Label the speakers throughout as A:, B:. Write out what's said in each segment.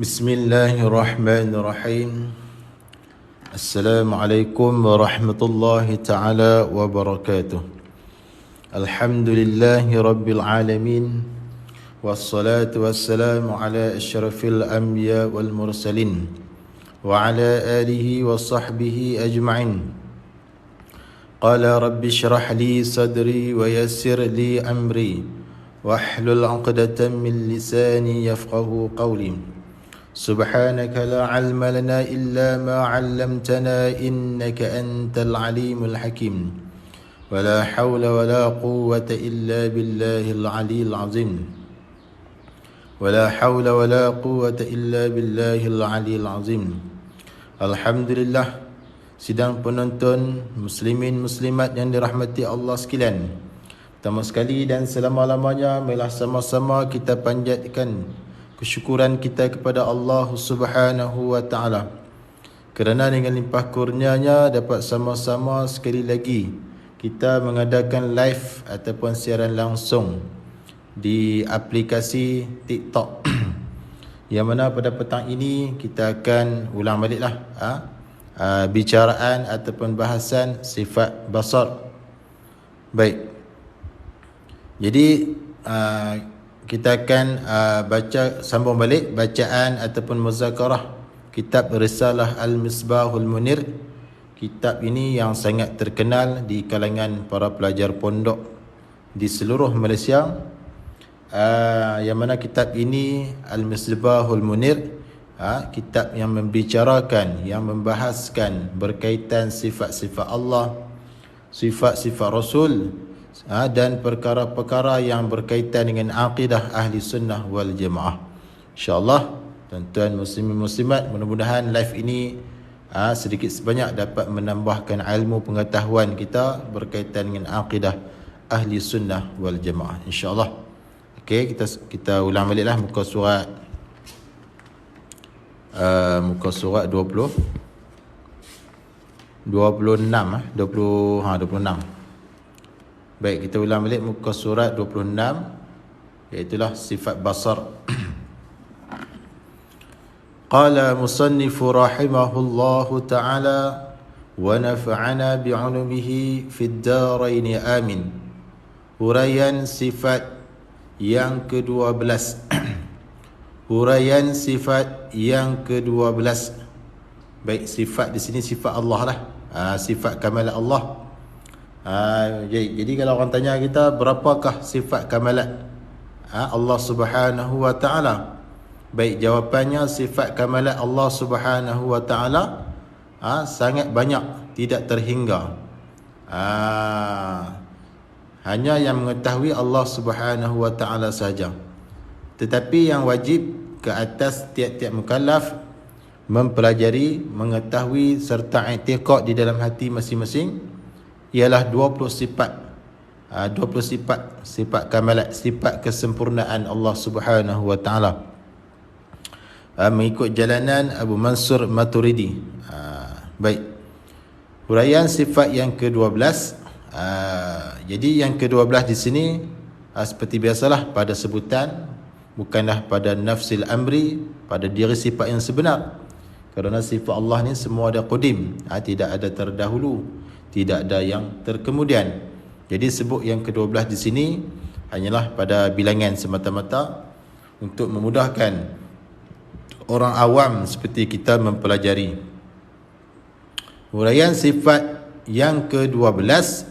A: Bismillahirrahmanirrahim. Assalamualaikum warahmatullahi taala wabarakatuh. Alhamdulillahi rabbil alamin. Wassalatu wassalamu ala asyrafil anbiya wal mursalin wa ala alihi wa sahbihi ajma'in. Qala rabbi shrah li sadri wa yassir li amri wahlul 'uqdatam min lisani yafqahu qawli. سبحانك لا علم لنا إلا ما علمتنا إنك أنت العليم الحكيم ولا حول ولا قوة إلا بالله العلي العظيم ولا حول ولا قوة إلا بالله العلي العظيم. Alhamdulillah, sidang penonton muslimin muslimat yang dirahmati Allah sekalian, pertama sekali dan selama-lamanya marilah sama-sama kita panjatkan kesyukuran kita kepada Allah Subhanahu wa taala kerana dengan limpah kurnianya dapat sama-sama sekali lagi kita mengadakan live ataupun siaran langsung di aplikasi TikTok yang mana pada petang ini kita akan ulang baliklah bicaraan ataupun bahasan sifat basar. Baik, jadi kita akan sambung balik bacaan ataupun muzakarah kitab Risalah Al-Misbahul Munir. Kitab ini yang sangat terkenal di kalangan para pelajar pondok di seluruh Malaysia. Yang mana kitab ini Al-Misbahul Munir, kitab yang membicarakan, yang membahaskan berkaitan sifat-sifat Allah, sifat-sifat Rasul, dan perkara-perkara yang berkaitan dengan akidah ahli sunnah wal jamaah. InsyaAllah tuan-tuan muslimin muslimat, mudah-mudahan live ini sedikit sebanyak dapat menambahkan ilmu pengetahuan kita berkaitan dengan akidah ahli sunnah wal jamaah, insyaAllah. Okey, kita ulang baliklah muka surat 26 26. Baik, kita ulang balik muka surat 26, iaitulah sifat basar. Qala musannifu rahimahullahu ta'ala wa nafa'ana bi'ulumihi fid darain amin. Huraian sifat yang ke-12. Huraian sifat yang ke-12. Baik, sifat di sini sifat Allah lah. Sifat kamalat Allah. Jadi kalau orang tanya kita berapakah sifat kamalat Allah Subhanahu wa taala, baik, jawapannya sifat kamalat Allah Subhanahu wa taala sangat banyak, tidak terhingga. Hanya yang mengetahui Allah Subhanahu wa taala saja. Tetapi yang wajib ke atas tiap-tiap mukallaf mempelajari, mengetahui serta i'tiqad di dalam hati masing-masing ialah 20 sifat. 20 sifat kamalat, sifat kesempurnaan Allah Subhanahu wa taala, mengikut jalanan Abu Mansur Maturidi. Baik, huraian sifat yang ke-12. Jadi yang ke-12 di sini seperti biasalah pada sebutan, bukanlah pada nafsil amri, pada diri sifat yang sebenar. Kerana sifat Allah ni semua ada qadim, tidak ada terdahulu, tidak ada yang terkemudian. Jadi sebut yang ke-12 di sini hanyalah pada bilangan semata-mata untuk memudahkan orang awam seperti kita mempelajari. Huraian sifat yang ke-12,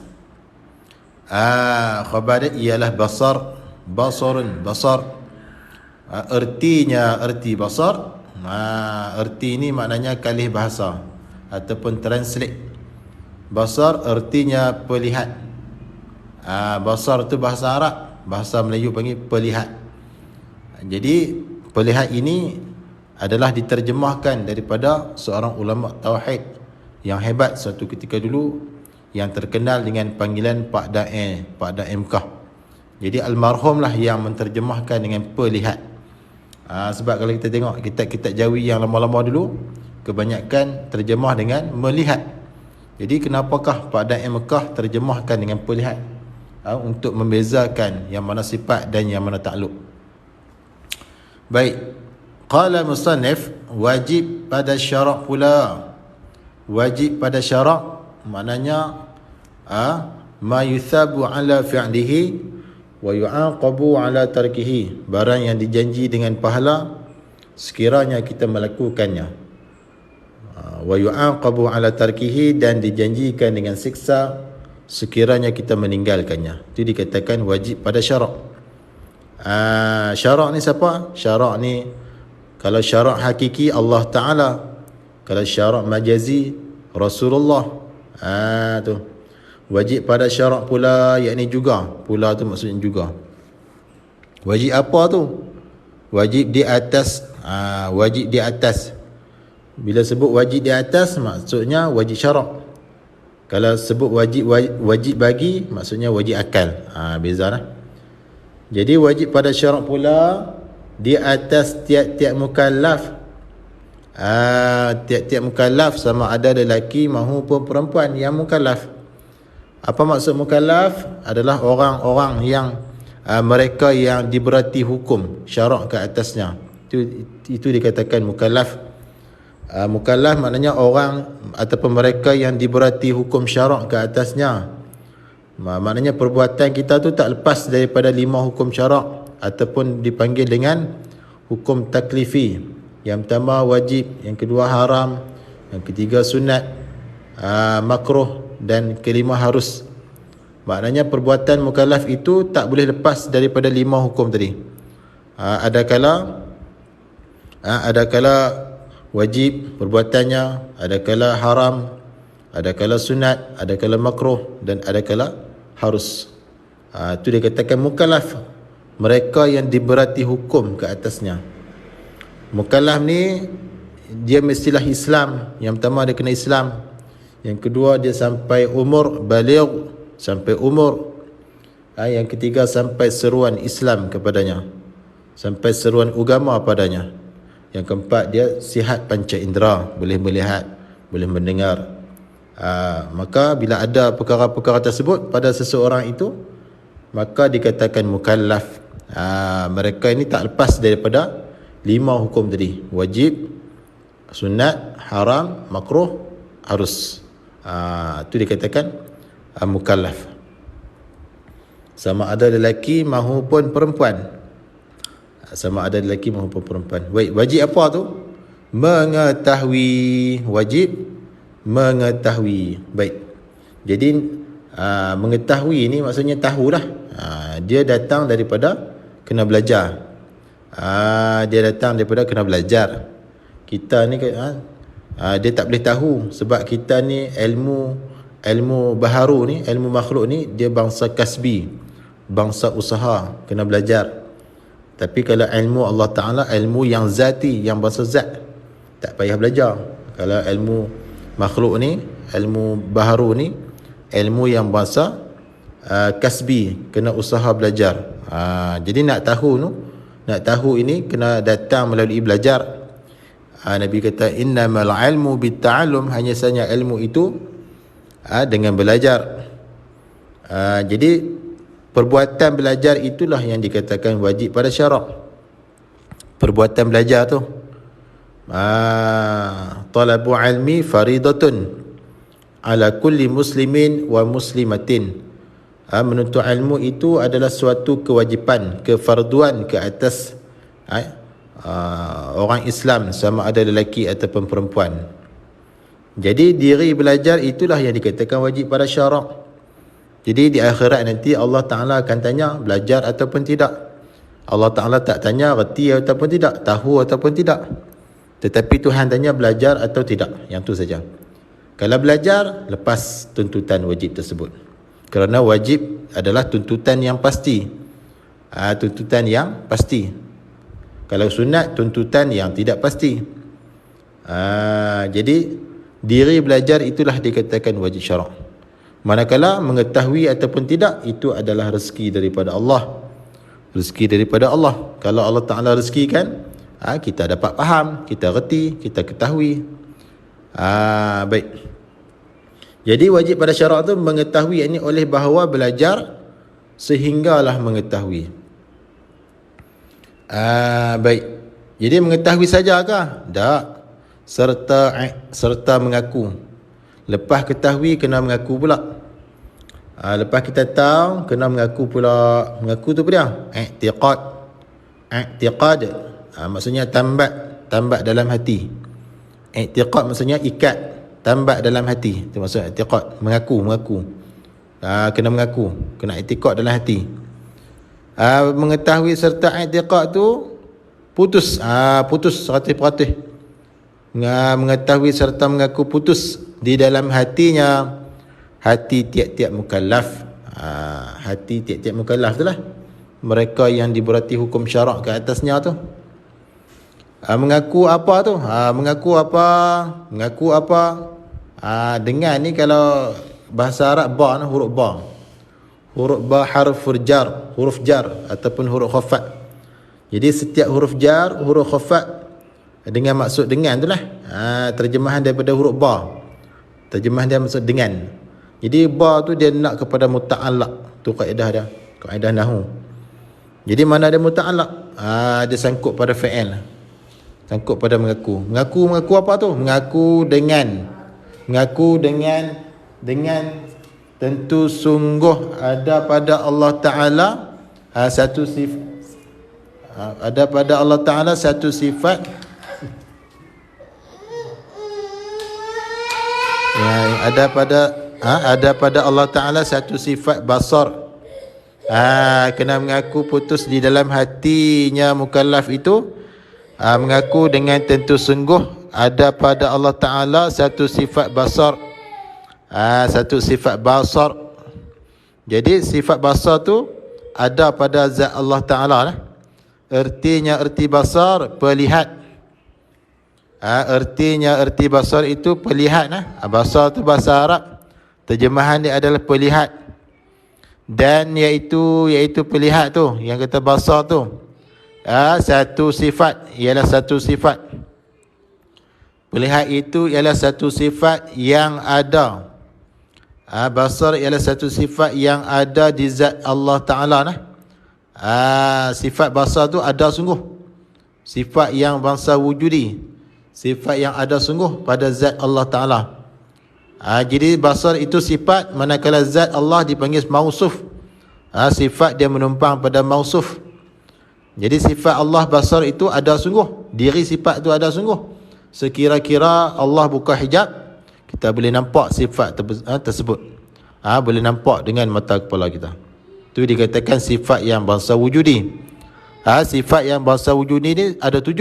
A: khabar ialah basar, basarun, basar. Erti basar, erti ini maknanya kalih bahasa ataupun translate. Basar artinya pelihat. Basar tu bahasa Arab, bahasa Melayu panggil pelihat. Jadi pelihat ini adalah diterjemahkan daripada seorang ulama tauhid yang hebat suatu ketika dulu, yang terkenal dengan panggilan Pak Da'i, Pak Da'i Mekah. Jadi almarhum lah yang menterjemahkan dengan pelihat. Sebab kalau kita tengok kitab-kitab Jawi yang lama-lama dulu, kebanyakan terjemah dengan melihat. Jadi kenapakah Pak Da'i Mekah terjemahkan dengan pelihat? Untuk membezakan yang mana sifat dan yang mana takluk. Baik, Qala musannif, wajib pada syarak pula. Wajib pada syarak maknanya ma yuthabu ala fi'lihi wa yu'aqabu ala tarkihi, barang yang dijanji dengan pahala sekiranya kita melakukannya, wa yu'aqabu ala tarkihi, dan dijanjikan dengan siksa sekiranya kita meninggalkannya. Itu dikatakan wajib pada syarak. Syarak ni siapa? Syarak ni, kalau syarak hakiki Allah Ta'ala, kalau syarak majazi Rasulullah. Tu wajib pada syarak pula, yakni juga. Pula tu maksudnya juga. Wajib apa tu? Wajib di atas. Wajib di atas. Bila sebut wajib di atas, maksudnya wajib syarak. Kalau sebut wajib bagi, maksudnya wajib akal. Beza lah. Jadi wajib pada syarak pula di atas tiap-tiap mukallaf. Tiap-tiap mukallaf, sama ada lelaki maupun perempuan yang mukallaf. Apa maksud mukallaf? Adalah orang-orang yang mereka yang diberati hukum syarak ke atasnya. Itu dikatakan mukallaf. Mukallaf maknanya orang ataupun mereka yang diberati hukum syarak ke atasnya. Maknanya perbuatan kita tu tak lepas daripada 5 hukum syarak, ataupun dipanggil dengan hukum taklifi. Yang pertama wajib, yang kedua haram, yang ketiga sunat, makruh, dan kelima harus. Maknanya perbuatan mukallaf itu tak boleh lepas daripada 5 hukum tadi. Ada kala wajib perbuatannya, ada kala haram, ada kala sunat, ada kala makruh, dan ada kala harus. Itu dikatakan mukallaf, mereka yang diberati hukum ke atasnya. Mukallaf ni dia mestilah Islam. Yang pertama dia kena Islam, yang kedua dia sampai umur baligh, sampai umur. Yang ketiga sampai seruan Islam kepadanya, sampai seruan agama padanya. Yang keempat dia sihat panca indera, boleh melihat, boleh mendengar. Maka bila ada perkara-perkara tersebut pada seseorang itu, maka dikatakan mukallaf. Mereka ini tak lepas daripada 5 hukum tadi: wajib, sunat, haram, makruh, harus. Itu dikatakan mukallaf. Sama ada lelaki maupun perempuan. Sama ada lelaki maupun perempuan. Wajib apa tu? Mengetahui. Wajib mengetahui. Baik. Jadi mengetahui ni maksudnya tahulah. Dia datang daripada kena belajar. Dia datang daripada kena belajar. Kita ni dia tak boleh tahu, sebab kita ni ilmu baharu ni, ilmu makhluk ni, dia bangsa kasbi, bangsa usaha, kena belajar. Tapi kalau ilmu Allah Ta'ala, ilmu yang zati, yang bangsa zat, tak payah belajar. Kalau ilmu makhluk ni, ilmu baharu ni, ilmu yang bangsa kasbi, kena usaha belajar. Jadi nak tahu ini kena datang melalui belajar. Nabi kata innamal ilmu bitta'allum, hanya saja ilmu itu dengan belajar. Jadi perbuatan belajar itulah yang dikatakan wajib pada syarak. Perbuatan belajar tu, talabu ilmi faridatun ala kulli muslimin wa muslimatin. Menuntut ilmu itu adalah suatu kewajipan, kefarduan ke atas orang Islam, sama ada lelaki ataupun perempuan. Jadi diri belajar itulah yang dikatakan wajib pada syarak. Jadi di akhirat nanti Allah Ta'ala akan tanya belajar ataupun tidak. Allah Ta'ala tak tanya reti ataupun tidak, tahu ataupun tidak, tetapi Tuhan tanya belajar atau tidak. Yang tu saja. Kalau belajar, lepas tuntutan wajib tersebut. Kerana wajib adalah tuntutan yang pasti. Tuntutan yang pasti. Kalau sunat, tuntutan yang tidak pasti. Jadi diri belajar itulah dikatakan wajib syarak. Manakala mengetahui ataupun tidak, itu adalah rezeki daripada Allah. Rezeki daripada Allah. Kalau Allah Ta'ala rezekikan, kita dapat faham, kita reti, kita ketahui. Baik. Jadi wajib pada syarak tu mengetahui, ini oleh bahawa belajar sehinggalah mengetahui. Baik. Jadi mengetahui sajakah? Tak. Serta mengaku. Lepas ketahui kena mengaku pula. Lepas kita tahu kena mengaku pula. Mengaku tu apa dia? I'tiqad. Maksudnya tambak dalam hati. I'tiqad maksudnya ikat, tambak dalam hati. Itu maksud i'tiqad, mengaku. Kena mengaku, kena i'tiqad dalam hati. Mengetahui serta i'tiqad tu putus 100%. Mengetahui serta mengaku putus di dalam hatinya, hati tiap-tiap mukallaf. Hati tiap-tiap mukallaf tu lah, mereka yang diberati hukum syarak ke atasnya tu. Mengaku apa tu? Mengaku apa? Dengan ni kalau bahasa Arab ba, huruf ba. Huruf ba huruf jar ataupun huruf khafat. Jadi setiap huruf jar, huruf khafat dengan maksud dengan tu lah. Terjemahan daripada huruf ba. Terjemahan dia maksud dengan. Jadi ba tu dia nak kepada muta'allaq. Tu kaedah dia, kaedah nahwu. Jadi mana ada muta'allaq? Dia sangkut pada fa'il. Sangkut pada mengaku. Mengaku apa tu? Mengaku dengan tentu sungguh ada pada Allah Ta'ala satu sifat. Ada pada Allah Ta'ala satu sifat ada pada Allah Ta'ala satu sifat basar. Kena mengaku putus di dalam hatinya mukallaf itu. Mengaku dengan tentu sungguh ada pada Allah Ta'ala satu sifat basar. Satu sifat basar. Jadi sifat basar tu ada pada zat Allah Ta'ala lah. Erti basar pelihat. Erti basar itu pelihat lah. Basar tu bahasa Arab, terjemahan dia adalah pelihat. Dan iaitu pelihat tu, yang kata basar tu, satu sifat, ialah satu sifat. Pelihat itu ialah satu sifat yang ada. Basar ialah satu sifat yang ada di zat Allah Ta'ala lah. Sifat basar tu ada sungguh. Sifat yang bangsa wujudi, sifat yang ada sungguh pada zat Allah Ta'ala. Jadi basar itu sifat, manakala zat Allah dipanggil mausuf. Sifat dia menumpang pada mausuf. Jadi sifat Allah basar itu ada sungguh. Diri sifat itu ada sungguh. Sekira-kira Allah buka hijab, kita boleh nampak sifat tersebut. Boleh nampak dengan mata kepala kita. Itu dikatakan sifat yang bangsa wujudi. Sifat yang bangsa wujudi ni ada 7.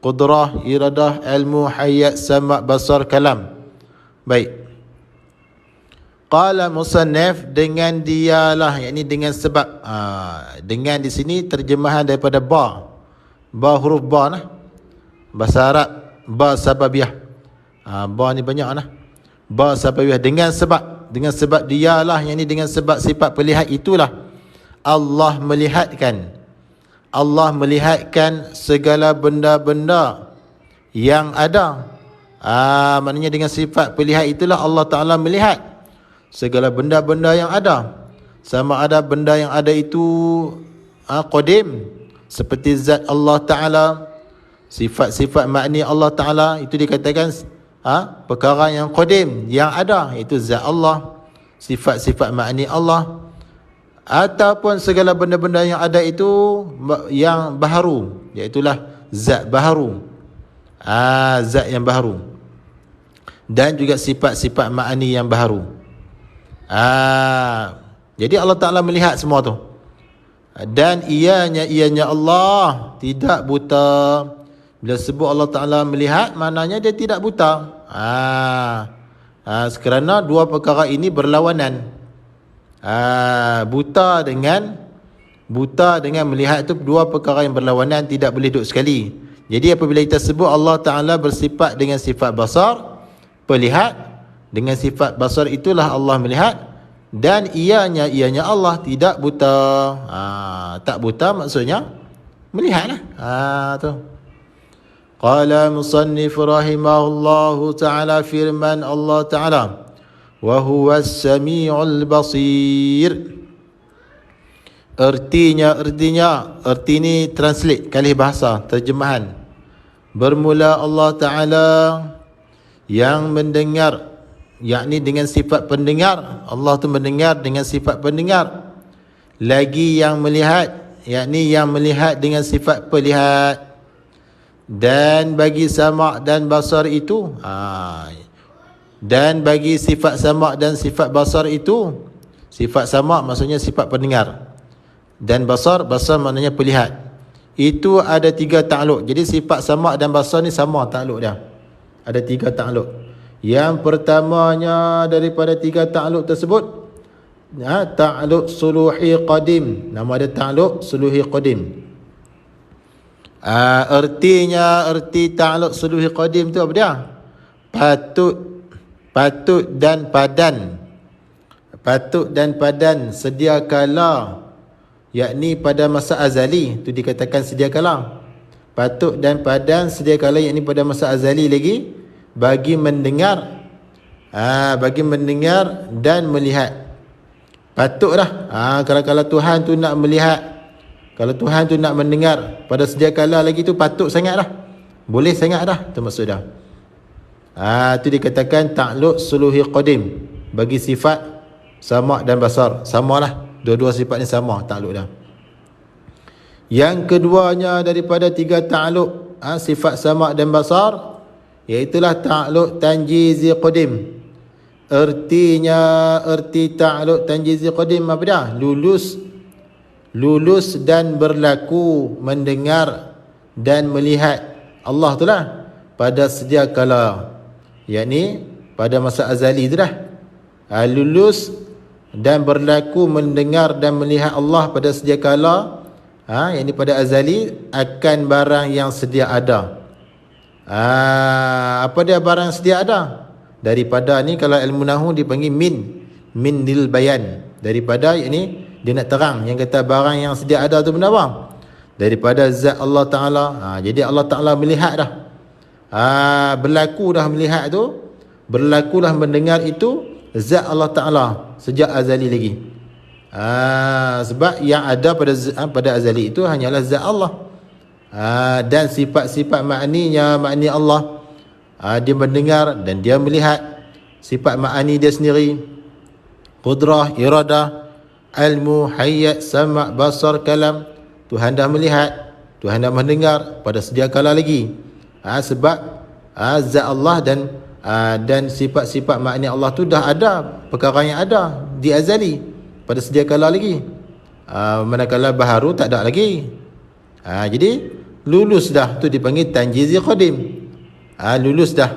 A: Qudrah, iradah, ilmu, hayat, sama', basar, kalam. Baik. Qala musannif, dengan dialah, yakni dengan sebab. Dengan di sini terjemahan daripada ba. Ba huruf ba nah. Bahasa Arab ba sababiyah. Ba ni banyak nah. Ba sababiyah, dengan sebab. Dengan sebab dialah, yakni dengan sebab sifat pelihat itulah Allah melihatkan segala benda-benda yang ada. Maknanya dengan sifat pelihat itulah Allah Ta'ala melihat segala benda-benda yang ada. Sama ada benda yang ada itu qadim, seperti zat Allah Ta'ala, sifat-sifat makni Allah Ta'ala, itu dikatakan perkara yang qadim, yang ada, itu zat Allah, sifat-sifat makni Allah. Ataupun segala benda-benda yang ada itu yang baharu, iaitulah zat baharu. Zat yang baharu. Dan juga sifat-sifat makni yang baharu. Jadi Allah Ta'ala melihat semua tu. Dan ianya Allah tidak buta. Bila sebut Allah Ta'ala melihat, maknanya dia tidak buta. Kerana dua perkara ini berlawanan. Buta dengan melihat itu dua perkara yang berlawanan, tidak boleh duduk sekali. Jadi apabila kita sebut Allah Ta'ala bersifat dengan sifat basar, pelihat, dengan sifat basar itulah Allah melihat. Dan ianya Allah tidak buta. Tak buta maksudnya melihatlah. Tu. Qala musannif rahimahullahu ta'ala, firman Allah Ta'ala, wa huwa as-sami'ul basir. Erti ni translate, kalih bahasa, terjemahan. Bermula Allah Ta'ala yang mendengar, yakni dengan sifat pendengar. Allah tu mendengar dengan sifat pendengar. Lagi yang melihat, yakni yang melihat dengan sifat pelihat. Dan bagi sama' dan basar itu, dan bagi sifat sama' dan sifat basar itu, sifat sama' maksudnya sifat pendengar, dan basar maknanya pelihat. Itu ada 3 takluk. Jadi sifat sama' dan basar ni sama takluk dia. Ada 3 takluk. Yang pertamanya daripada 3 takluk tersebut, takluk suluhi qadim. Nama dia takluk suluhi qadim. Erti takluk suluhi qadim tu apa dia? Patut dan padan. Patut dan padan sedia kala, yakni pada masa azali. Itu dikatakan sedia kala. Patut dan padan sedia kala, yakni pada masa azali lagi, bagi mendengar, bagi mendengar dan melihat. Patutlah. Kalau Tuhan tu nak melihat, kalau Tuhan tu nak mendengar pada sedia kala lagi, tu patut sangat dah. Boleh sangat dah, tu maksud dah. Itu dikatakan takluk suluhi qadim, bagi sifat sama' dan basar. Samalah, dua-dua sifat ni sama takluk dah. Yang keduanya daripada 3 takluk sifat sama' dan basar, iaitulah takluk tanjizi qadim. Erti takluk tanjizi qadim apa dia? Lulus dan berlaku mendengar dan melihat Allah tu lah pada sedia kala, yakni pada masa azali tu dah. Lulus dan berlaku mendengar dan melihat Allah pada sedia kala, yakni pada azali, akan barang yang sedia ada. Apa dia barang yang sedia ada? Daripada ni, kalau ilmu nahu dipanggil min lil bayan. Daripada, yakni dia nak terang, yang kata barang yang sedia ada tu benda apa? Daripada zat Allah Ta'ala. Jadi Allah Ta'ala melihat dah. Berlaku dah melihat tu, berlakulah mendengar itu zat Allah Ta'ala sejak azali lagi. Sebab yang ada pada azali itu hanyalah zat Allah. Dan sifat-sifat makninya, makni Allah, dia mendengar dan dia melihat. Sifat makni dia sendiri, qudrah, iradah, ilmu, hayat, sama', basar, kalam, Tuhan dah melihat, Tuhan dah mendengar pada sedia kala lagi. Sebab zat Allah dan sifat-sifat makni Allah tu dah ada, perkara yang ada di azali pada sedia kala lagi. Manakala baharu tak ada lagi. Jadi lulus dah, tu dipanggil tanjizi qadim. Lulus dah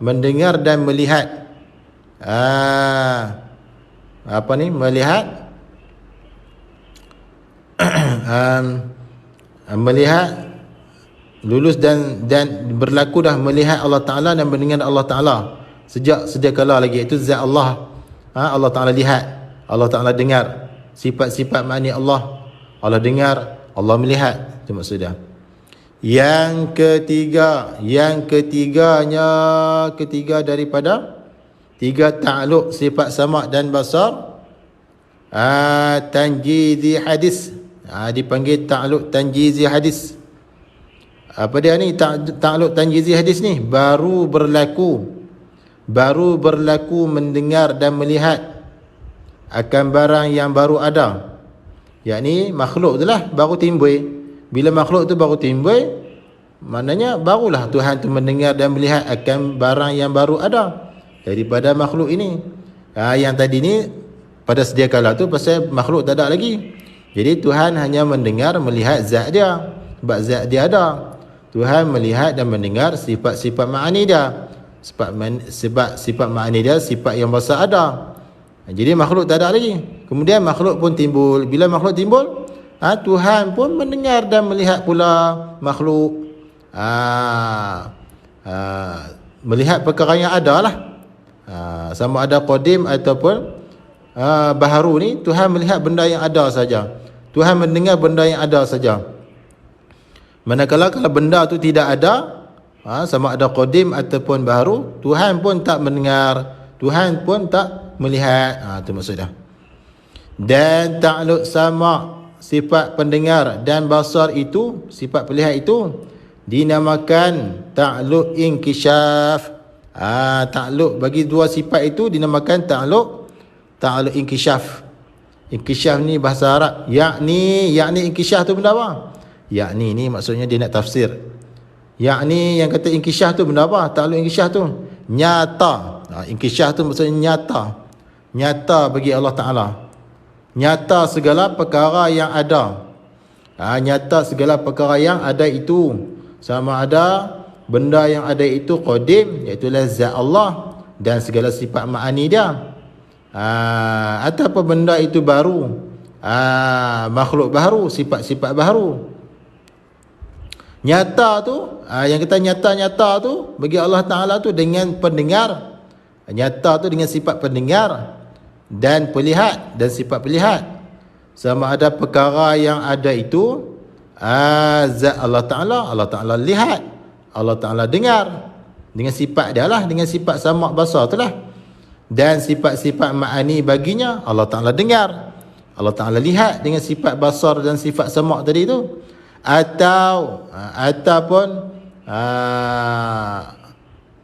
A: mendengar dan melihat. Melihat melihat, lulus dan berlaku dah melihat Allah Ta'ala dan mendengar Allah Ta'ala sejak sedia kala lagi. Itu zat Allah. Allah Ta'ala lihat, Allah Ta'ala dengar. Sifat-sifat makni Allah, Allah dengar, Allah melihat. Itu maksudnya. Yang ketiga daripada 3 takluk sifat sama' dan basar, tanjizi hadis. Dipanggil takluk tanjizi hadis. Apa dia ni takluk tanjizi hadis ni? Baru berlaku mendengar dan melihat akan barang yang baru ada, yakni makhluk tu lah baru timbul. Bila makhluk tu baru timbul, maknanya barulah Tuhan tu mendengar dan melihat akan barang yang baru ada daripada makhluk ini. Yang tadi ni pada sedia kala tu pasal makhluk tak ada lagi. Jadi Tuhan hanya mendengar, melihat zat dia, sebab zat dia ada. Tuhan melihat dan mendengar sifat-sifat ma'ani dia, sebab sifat ma'ani dia sifat yang besar ada. Jadi makhluk tak ada lagi. Kemudian makhluk pun timbul. Bila makhluk timbul, Tuhan pun mendengar dan melihat pula makhluk. Melihat perkara yang ada lah. Sama ada qadim ataupun baharu ni, Tuhan melihat benda yang ada saja. Tuhan mendengar benda yang ada saja. Manakala kalau benda tu tidak ada, sama ada qadim ataupun baharu, Tuhan pun tak mendengar, Tuhan pun tak melihat. Itu maksudnya. Dan ta'alluq sama sifat pendengar dan basar itu, sifat pelihat itu dinamakan ta'alluq inkishaf. Ta'alluq bagi dua sifat itu dinamakan ta'alluq inkishaf. Inkishaf ni bahasa Arab, yakni inkishaf tu benda apa? Yakni ni maksudnya dia nak tafsir. Yakni yang kata inkishaf tu benda apa? Ta'alluq inkishaf tu nyata. Inkishaf tu maksudnya nyata. Nyata bagi Allah Ta'ala. Nyata segala perkara yang ada. Nyata segala perkara yang ada itu. Sama ada benda yang ada itu qadim, iaitu zat Allah dan segala sifat ma'ani dia. Ataupun benda itu baru, makhluk baru, sifat-sifat baru. Nyata tu, yang kita nyata-nyata tu bagi Allah Ta'ala tu dengan pendengar. Nyata tu dengan sifat pendengar dan pelihat, dan sifat pelihat. Sama ada perkara yang ada itu zat Allah Ta'ala lihat, Allah Ta'ala dengar dengan sifat dia lah, dengan sifat sama' basar tu lah. Dan sifat-sifat ma'ani baginya, Allah Ta'ala dengar, Allah Ta'ala lihat dengan sifat basar dan sifat sama' tadi tu. Ataupun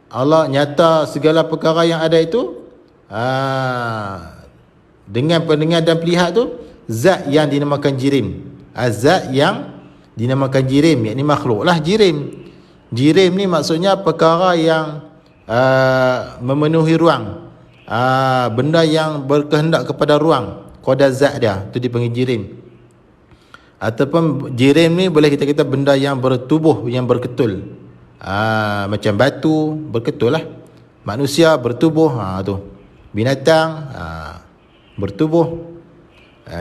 A: Allah nyata segala perkara yang ada itu dengan pendengar dan pelihat tu, zat yang dinamakan jirim. Zat yang dinamakan jirim, yakni makhluk lah jirim. Jirim ni maksudnya perkara yang memenuhi ruang, benda yang berkehendak kepada ruang, qada zat dia, tu dipanggil jirim. Ataupun jirim ni boleh kita kata benda yang bertubuh, yang berketul. Macam batu berketul lah. Manusia bertubuh, tu. Binatang bertubuh,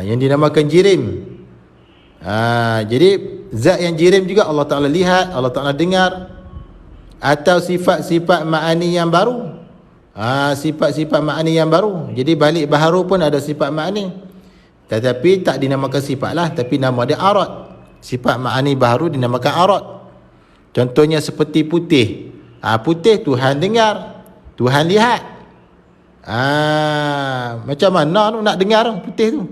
A: yang dinamakan jirim. Jadi zat yang jirim juga Allah Ta'ala lihat, Allah Ta'ala dengar. Atau sifat-sifat ma'ani yang baru, sifat-sifat ma'ani yang baru. Jadi balik baharu pun ada sifat ma'ani, tetapi tak dinamakan sifat lah, tapi nama dia arad. Sifat ma'ani baharu dinamakan arad. Contohnya seperti putih. Putih Tuhan dengar, Tuhan lihat. Macam mana tu nak dengar putih tu?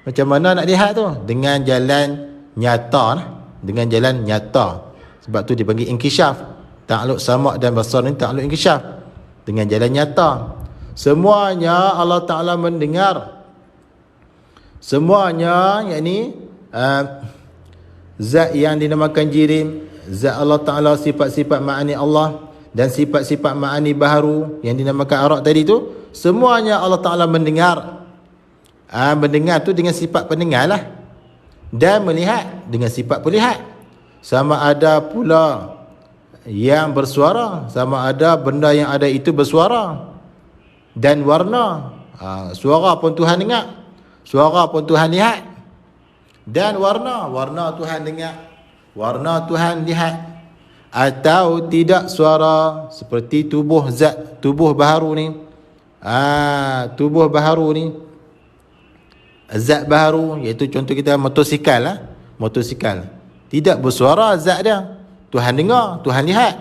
A: Macam mana nak lihat tu? Dengan jalan nyata lah. Dengan jalan nyata. Sebab tu dipanggil inkishaf. Ta'alluq sama' dan basar ni ta'alluq inkishaf. Dengan jalan nyata. Semuanya Allah Ta'ala mendengar. Semuanya, yakni zat yang dinamakan jirim, zat Allah Ta'ala, sifat-sifat ma'ani Allah dan sifat-sifat ma'ani baharu yang dinamakan arad tadi tu, semuanya Allah Ta'ala mendengar. Mendengar tu dengan sifat pendengar lah, dan melihat dengan sifat pelihat. Sama ada pula yang bersuara, sama ada benda yang ada itu bersuara dan warna. Suara pun Tuhan dengar, suara pun Tuhan lihat. Dan warna Tuhan dengar, warna Tuhan lihat. Atau tidak suara, seperti tubuh zat, tubuh baharu ni. Tubuh baharu ni, zat baharu, iaitu contoh kita motosikal lah. Motosikal tidak bersuara zat dia, Tuhan dengar, Tuhan lihat.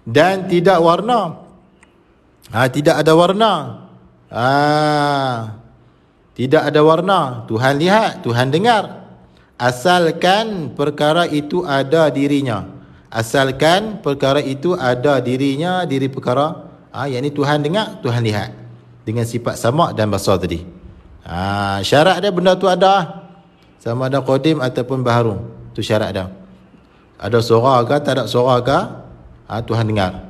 A: Dan tidak warna, tidak ada warna. Tidak ada warna, Tuhan lihat, Tuhan dengar. Asalkan perkara itu ada dirinya. Asalkan perkara itu ada dirinya, diri perkara, yakni Tuhan dengar, Tuhan lihat. Dengan sifat sama' dan basar tadi. Syarat dia benda tu ada, sama ada qadim ataupun baharu. Tu syarat dia. Ada suara ke, tak ada suara ke, Tuhan dengar.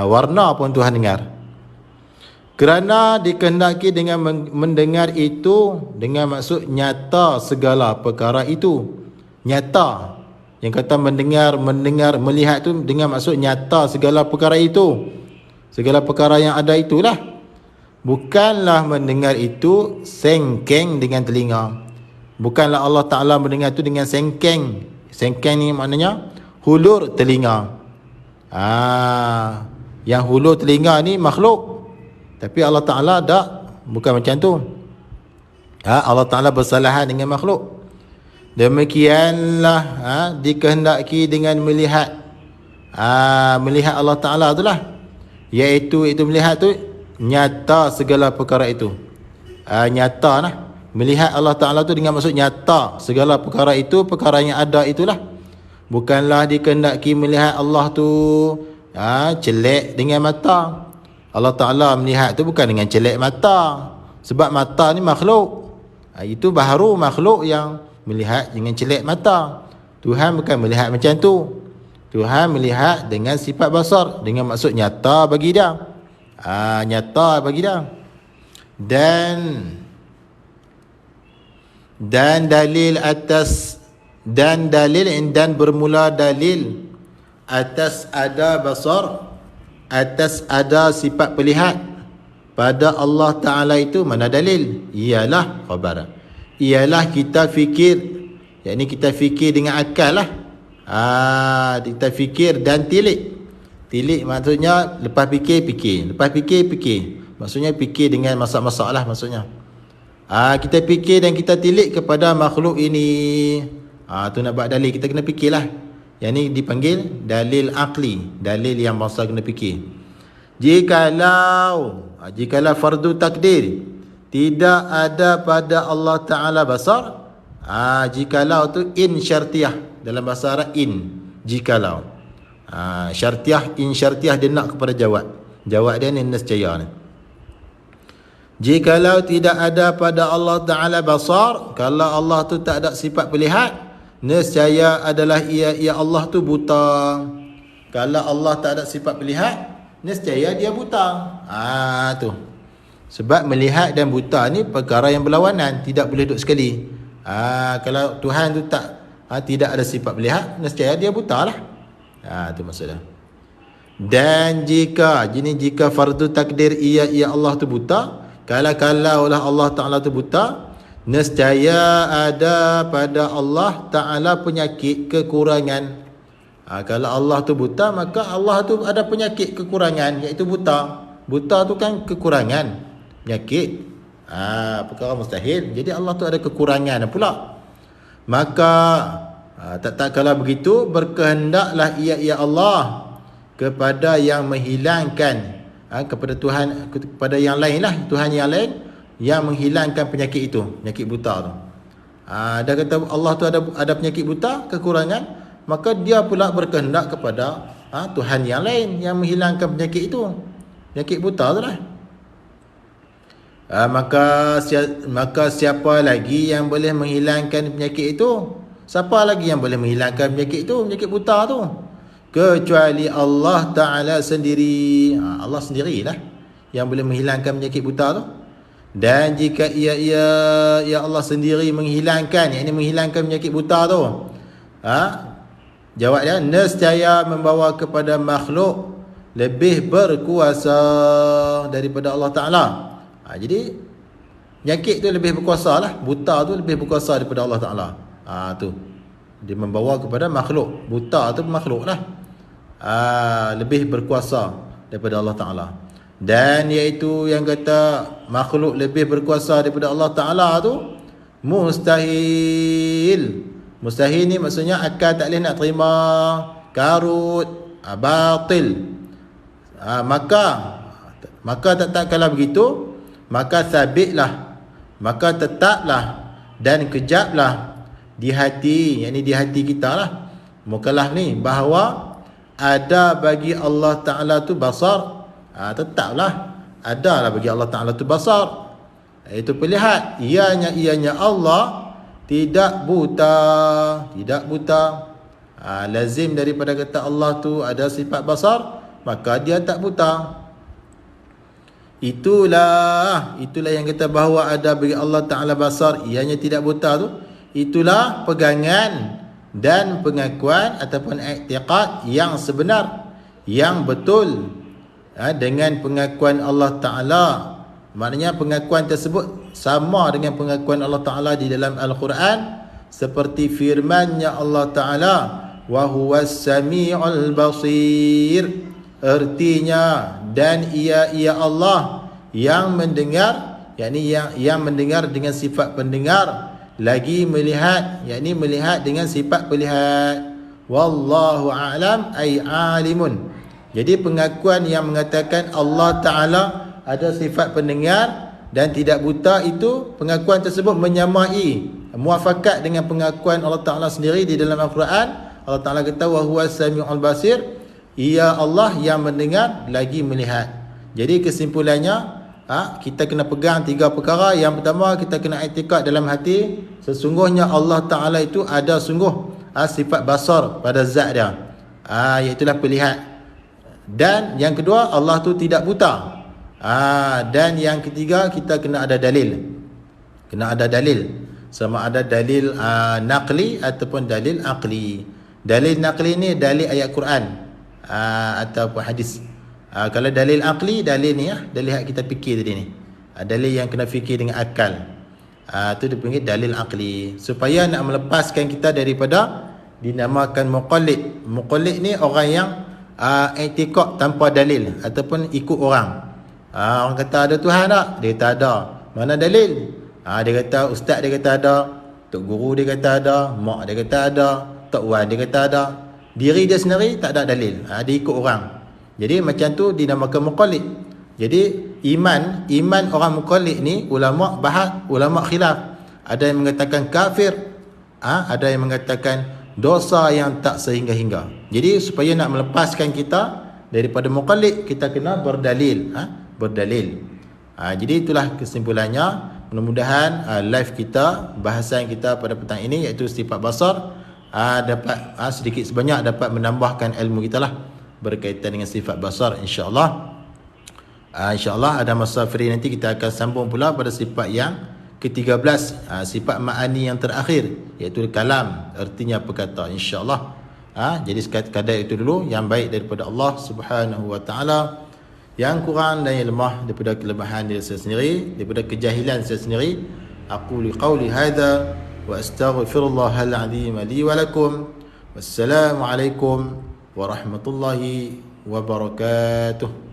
A: Warna pun Tuhan dengar. Kerana dikehendaki dengan mendengar itu dengan maksud nyata segala perkara itu. Nyata. Yang kata mendengar, melihat tu dengan maksud nyata segala perkara itu. Segala perkara yang ada itulah. Bukanlah mendengar itu sengkeng dengan telinga. Bukanlah Allah Ta'ala mendengar itu dengan sengkeng. Sengkeng ni maknanya hulur telinga. Yang hulur telinga ni makhluk. Tapi Allah Ta'ala tak, bukan macam tu. Allah Ta'ala bersalahan dengan makhluk. Demikianlah dikehendaki dengan melihat. Melihat Allah Ta'ala itulah. Iaitu melihat tu nyata segala perkara itu. Nyata lah. Melihat Allah Ta'ala tu dengan maksud nyata segala perkara itu, perkara yang ada itulah. Bukanlah dikehendaki melihat Allah tu celek dengan mata. Allah Ta'ala melihat tu bukan dengan celek mata. Sebab mata ni makhluk. Itu baharu makhluk yang melihat dengan celek mata. Tuhan bukan melihat macam tu. Tuhan melihat dengan sifat basar, dengan maksud nyata bagi dia. Nyata bagi dia. Dan dalil atas, dan bermula dalil atas ada basar, atas ada sifat pelihat pada Allah Ta'ala itu. Mana dalil? Ialah khabar. Ialah kita fikir, yakni kita fikir dengan akal lah. Kita fikir dan tilik. Tilik maksudnya lepas fikir. Lepas fikir. Maksudnya fikir dengan masak-masak lah maksudnya. Kita fikir dan kita tilik kepada makhluk ini. Tu nak buat dalil, kita kena fikirlah. Yang ni dipanggil dalil akli, dalil yang bangsa kena fikir. Jikalau fardu takdir tidak ada pada Allah Ta'ala basar, jikalau tu in syartiyah, dalam bahasa Arab in, jikalau. Syartiyah, in syartiyah dia nak kepada jawab dia ni nescaya ni. Jikalau tidak ada pada Allah Ta'ala basar, kalau Allah tu tak ada sifat pelihat, nescaya adalah ia Allah tu buta. Kalau Allah tak ada sifat pelihat, nescaya dia buta. Tu. Sebab melihat dan buta ni perkara yang berlawanan, tidak boleh duduk sekali. Kalau Tuhan tu tidak ada sifat pelihat, nescaya dia buta lah. Tu maksudnya. Dan jika fardu takdir ia Allah tu buta, kalau lah Allah Ta'ala tu buta, nescaya ada pada Allah Ta'ala penyakit kekurangan. Kalau Allah tu buta, maka Allah tu ada penyakit kekurangan, iaitu buta. Buta tu kan kekurangan, penyakit, perkara mustahil. Jadi Allah tu ada kekurangan pula. Maka tak kala begitu, berkehendaklah ia Allah kepada yang menghilangkan, kepada Tuhan, kepada yang lain lah, Tuhan yang lain yang menghilangkan penyakit itu, penyakit buta tu. Dia kata Allah tu ada penyakit buta, kekurangan, maka dia pula berkehendak kepada Tuhan yang lain yang menghilangkan penyakit itu, penyakit buta tu lah. Maka siapa lagi yang boleh menghilangkan penyakit itu? Siapa lagi yang boleh menghilangkan penyakit itu, penyakit buta tu? Kecuali Allah Ta'ala sendiri. Allah sendirilah yang boleh menghilangkan penyakit buta tu. Dan jika ia Allah sendiri menghilangkan, yakni menghilangkan penyakit buta tu, jawab dia, nescaya membawa kepada makhluk lebih berkuasa daripada Allah Ta'ala. Jadi penyakit tu lebih berkuasa lah, buta tu lebih berkuasa daripada Allah Ta'ala. Tu dia membawa kepada makhluk, buta tu makhluk lah, lebih berkuasa daripada Allah Ta'ala. Dan iaitu yang kata makhluk lebih berkuasa daripada Allah Ta'ala tu mustahil. Mustahil ni maksudnya akal tak boleh nak terima, karut, batil. Maka tak kala begitu, maka sabitlah, maka tetaplah dan kejaplah di hati, yakni di hati kita lah, mukallaf ni, bahawa ada bagi Allah Ta'ala tu basar. Tetaplah adalah bagi Allah Ta'ala tu basar, iaitu pelihat. Ianya Allah tidak buta. Lazim daripada kata Allah tu ada sifat basar, maka dia tak buta. Itulah yang kata bahawa ada bagi Allah Ta'ala basar, ianya tidak buta tu. Itulah pegangan dan pengakuan ataupun i'tiqad yang sebenar, yang betul, dengan pengakuan Allah Ta'ala. Maknanya pengakuan tersebut sama dengan pengakuan Allah Ta'ala di dalam Al-Quran, seperti firman-Nya Allah Ta'ala, wa huwas sami'ul basir. Artinya, dan ia Allah yang mendengar, yakni yang mendengar dengan sifat pendengar, lagi melihat, yakni melihat dengan sifat pelihat. Wallahu a'lam, ay alimun. Jadi pengakuan yang mengatakan Allah Ta'ala ada sifat pendengar dan tidak buta, itu pengakuan tersebut menyamai, muafakat dengan pengakuan Allah Ta'ala sendiri di dalam Al-Quran. Allah Ta'ala kata wa huwa sami'ul basir, ia Allah yang mendengar lagi melihat. Jadi kesimpulannya, kita kena pegang 3 perkara. Yang pertama, kita kena i'tikad dalam hati sesungguhnya Allah Ta'ala itu ada sungguh sifat basar pada zat dia, iaitulah pelihat. Dan yang kedua, Allah tu tidak buta. Dan yang ketiga, kita kena ada dalil. Kena ada dalil, sama ada dalil naqli ataupun dalil aqli. Dalil naqli ni dalil ayat Quran ataupun hadis. Kalau dalil aqli, dalil ni dalil yang kita fikir tadi ni, dalil yang kena fikir dengan akal, tu dipanggil dalil aqli. Supaya nak melepaskan kita daripada dinamakan muqallid. Muqallid ni orang yang i'tikad tanpa dalil ataupun ikut orang. Orang kata ada Tuhan tak? Dia kata ada. Mana dalil? Dia kata ustaz dia kata ada, tok guru dia kata ada, mak dia kata ada, tok wan dia kata ada. Diri dia sendiri tak ada dalil. Dia ikut orang. Jadi macam tu dinamakan muqallid. Jadi iman orang muqallid ni ulama bahas, ulama khilaf. Ada yang mengatakan kafir, ada yang mengatakan dosa yang tak sehingga-hingga. Jadi supaya nak melepaskan kita daripada muqallid, kita kena berdalil, berdalil. Jadi itulah kesimpulannya. Mudah-mudahan live kita, bahasan kita pada petang ini iaitu sifat basar, dapat sedikit sebanyak dapat menambahkan ilmu kita lah berkaitan dengan sifat basar, insya-Allah. InsyaAllah ada masa free nanti kita akan sambung pula pada sifat yang ke-13, sifat ma'ani yang terakhir, iaitu kalam, artinya perkata, insyaAllah. Jadi sekadar itu dulu yang baik daripada Allah Subhanahu wa ta'ala, yang kurang dan yang lemah daripada kelemahan diri saya sendiri, daripada kejahilan saya sendiri. Aku liqauli hadha wa astaghfirullahal azim li wa lakum. Wassalamualaikum warahmatullahi wabarakatuh.